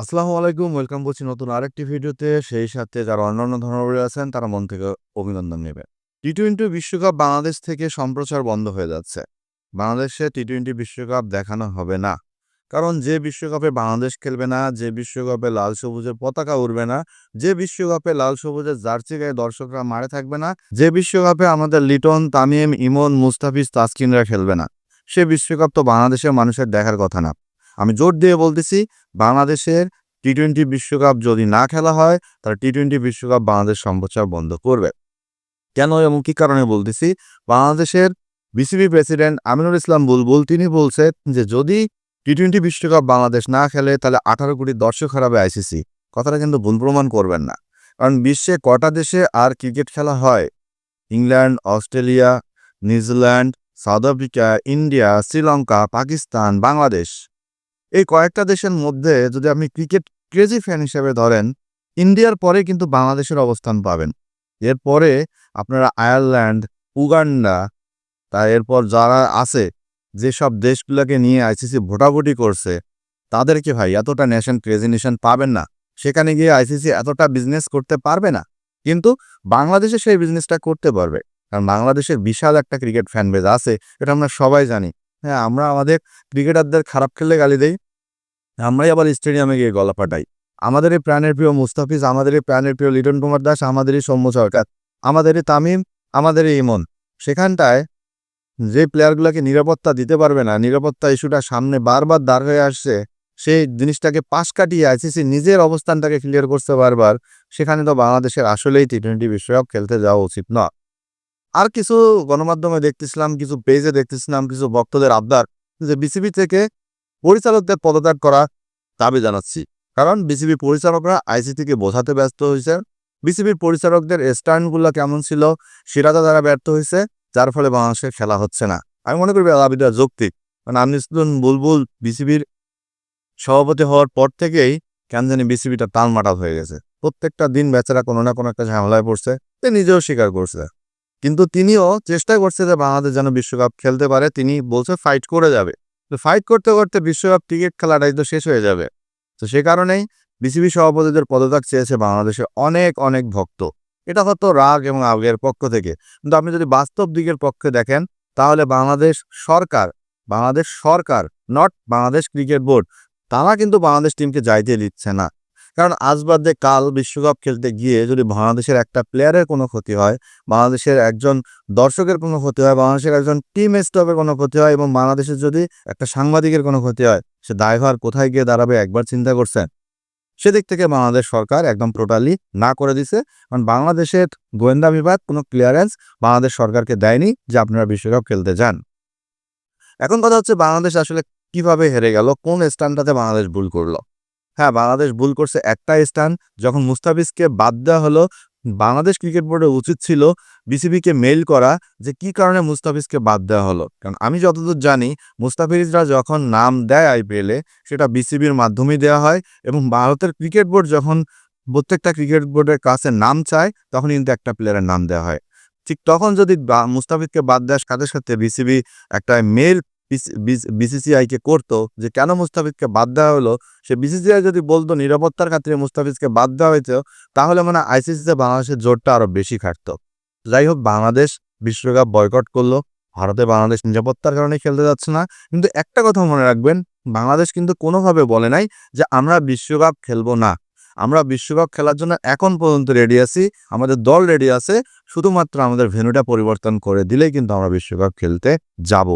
আসসালামু আলাইকুম। ওয়েলকাম করছি নতুন আরেকটি ভিডিওতে। সেই সাথে যারা অন্যান্য ধর্মাবলম্বী আছেন তারা মন থেকে অভিনন্দন নেবেন। টি-টোয়েন্টি বিশ্বকাপ বাংলাদেশ থেকে সম্প্রচার বন্ধ হয়ে যাচ্ছে। বাংলাদেশে টি-টোয়েন্টি বিশ্বকাপ দেখানো হবে না। কারণ যে বিশ্বকাপে বাংলাদেশ খেলবে না, যে বিশ্বকাপে লাল সবুজের পতাকা উড়বে না, যে বিশ্বকাপে লাল সবুজের জার্সি গায়ে দর্শকরা মাঠে থাকবে না, যে বিশ্বকাপে আমাদের লিটন, তামিম, ইমন, মুস্তাফিজ, তাসকিনরা খেলবে না, সে বিশ্বকাপ তো বাংলাদেশের মানুষের দেখার কথা না। আমি জোর দিয়ে বলতেছি, বাংলাদেশের টি-টোয়েন্টি বিশ্বকাপ যদি না খেলা হয়, তাহলে টি-টোয়েন্টি বিশ্বকাপ বাংলাদেশ সম্প্রচার বন্ধ করবে। কেন এবং কী কারণে বলতেছি? বাংলাদেশের বিসিবি প্রেসিডেন্ট আমিনুল ইসলাম বুলবুল তিনি বলছেন যে, যদি টি-টোয়েন্টি বিশ্বকাপ বাংলাদেশ না খেলে তাহলে 18 কোটি দর্শক হারাবে আইসিসি। কথাটা কিন্তু ভুল প্রমাণ করবেন না। কারণ বিশ্বে কটা দেশে আর ক্রিকেট খেলা হয়? England, Australia, New Zealand, south Africa, India, Sri Lanka, Pakistan, Bangladesh. এই কয়েকটা দেশের মধ্যে যদি আপনি ক্রিকেট ক্রেজি ফ্যান হিসেবে ধরেন, ইন্ডিয়ার পরে কিন্তু বাংলাদেশের অবস্থান পাবেন। এরপরে আপনারা আয়ারল্যান্ড, উগান্ডা, এরপর যারা আছে, যেসব দেশগুলোকে নিয়ে আইসিসি ভোটাভুটি করছে, তাদেরকে ভাই এতটা ক্রেজি নেশন পাবেন না। সেখানে গিয়ে আইসিসি এতটা বিজনেস করতে পারবে না। কিন্তু বাংলাদেশে সেই বিজনেসটা করতে পারবে। কারণ বাংলাদেশের বিশাল একটা ক্রিকেট ফ্যান বেজ আছে, এটা আমরা সবাই জানি। হ্যাঁ, আমরা আমাদের ক্রিকেটারদের খারাপ খেললে গালি দেই, আমরাই আবার স্টেডিয়ামে গিয়ে গলা ফাটাই। আমাদের এই প্রাণের প্রিয় মুস্তাফিজ, আমাদের এই প্রাণের প্রিয় লিটন কুমার দাস, আমাদেরই সৌম্য সরকার, আমাদেরই তামিম, আমাদেরই ইমন। সেখানটায় যে প্লেয়ারগুলোকে নিরাপত্তা দিতে পারবে না, নিরাপত্তা ইস্যুটা সামনে বারবার দাঁড় হয়ে আসছে, সেই জিনিসটাকে পাশ কাটিয়ে আইসিসি নিজের অবস্থানটাকে ক্লিয়ার করছে বারবার, সেখানে তো বাংলাদেশের আসলেই টি-টোয়েন্টি বিশ্বকাপ খেলতে যাওয়া উচিত না। আর কিছু গণমাধ্যমে দেখতেছিলাম, কিছু পেজে দেখতেছিলাম, কিছু ভক্তদের আবদার যে বিসিবি থেকে পরিচালকদের পদত্যাগ করা দাবি জানাচ্ছি। কারণ বিসিবি পরিচালকরা আইসিসিকে বোঝাতে ব্যস্ত হয়েছে। বিসিবির পরিচালকদের স্ট্যান্ডগুলো কেমন ছিল সেটাতে তারা ব্যর্থ হয়েছে, যার ফলে বাংলাদেশে খেলা হচ্ছে না। আমি মনে করি দাবিটা যৌক্তিক। কারণ আমিনুল ইসলাম বুলবুল বিসিবির সভাপতি হওয়ার পর থেকেই কেন জানি বিসিবিটা টালমাটাল হয়ে গেছে। প্রত্যেকটা দিন বেচারা কোনো না কোনো একটা ঝামেলায় পড়ছে, সে নিজেও স্বীকার করছে। কিন্তু তিনিও চেষ্টা করছে যে বাংলাদেশ যেন বিশ্বকাপ খেলতে পারে। তিনি বলছে ফাইট করে যাবে। তো ফাইট করতে করতে বিশ্বকাপ ক্রিকেট খেলাটাই তো শেষ হয়ে যাবে। তো সে কারণেই বিসিবি সভাপতিদের পদত্যাগ চেয়েছে বাংলাদেশের অনেক অনেক ভক্ত। এটা হয়তো রাগ এবং আবেগের পক্ষ থেকে, কিন্তু আপনি যদি বাস্তব দিকের পক্ষে দেখেন, তাহলে বাংলাদেশ সরকার, নট বাংলাদেশ ক্রিকেট বোর্ড, তারা কিন্তু বাংলাদেশ টিমকে যাইতে দিচ্ছে না। কারণ আজ বাদে কাল বিশ্বকাপ খেলতে গিয়ে যদি বাংলাদেশের একটা প্লেয়ারের কোনো ক্ষতি হয়, বাংলাদেশের একজন দর্শকের কোনো ক্ষতি হয়, বাংলাদেশের একজন টিম স্টাফের কোনো ক্ষতি হয়, এবং বাংলাদেশের যদি একটা সাংবাদিকের কোনো ক্ষতি হয়, সে দায়ভার কোথায় গিয়ে দাঁড়াবে একবার চিন্তা করছেন? সেদিক থেকে বাংলাদেশ সরকার একদম টোটালি না করে দিছে। কারণ বাংলাদেশের গোয়েন্দা বিভাগ কোনো ক্লিয়ারেন্স বাংলাদেশ সরকারকে দেয়নি যে আপনারা বিশ্বকাপ খেলতে যান। এখন কথা হচ্ছে, বাংলাদেশ আসলে কিভাবে হেরে গেল? কোন স্থানটাতে বাংলাদেশ ভুল করলো? হ্যাঁ, বাংলাদেশ ভুল করছে একটা স্থান, যখন মুস্তাফিজকে বাদ দেওয়া হলো। বাংলাদেশ ক্রিকেট বোর্ডের উচিত ছিল বিসিবিকে মেইল করা যে কী কারণে মুস্তাফিজকে বাদ দেওয়া হলো। কারণ আমি যতদূর জানি, মুস্তাফিজরা যখন নাম দেয় আইপিএলে, সেটা বিসিবির মাধ্যমেই দেওয়া হয়, এবং ভারতের ক্রিকেট বোর্ড যখন প্রত্যেকটা ক্রিকেট বোর্ডের কাছে নাম চায়, তখন কিন্তু একটা প্লেয়ারের নাম দেওয়া হয়। ঠিক তখন যদি মুস্তাফিজকে বাদ দেওয়ার সাথে সাথে বিসিবি একটা মেইল বিসিসিআইকে করতো যে কেন মুস্তাফিজকে বাদ দেওয়া হলো, সে বিসিসিআই যদি বলতো নিরাপত্তার খাতিরে মুস্তাফিজকে বাদ দেওয়া হয়েছে, তাহলে মানে আইসিসিতে বাংলাদেশের জোরটা আরো বেশি খাটতো। যাই হোক, বাংলাদেশ বিশ্বকাপ বয়কট করলো। ভারতে বাংলাদেশ নিরাপত্তার কারণে খেলতে যাচ্ছে না। কিন্তু একটা কথা মনে রাখবেন, বাংলাদেশ কিন্তু কোনোভাবে বলে নাই যে আমরা বিশ্বকাপ খেলবো না। আমরা বিশ্বকাপ খেলার জন্য এখন পর্যন্ত রেডি আছি, আমাদের দল রেডি আছে। শুধুমাত্র আমাদের ভেন্যুটা পরিবর্তন করে দিলেই কিন্তু আমরা বিশ্বকাপ খেলতে যাব।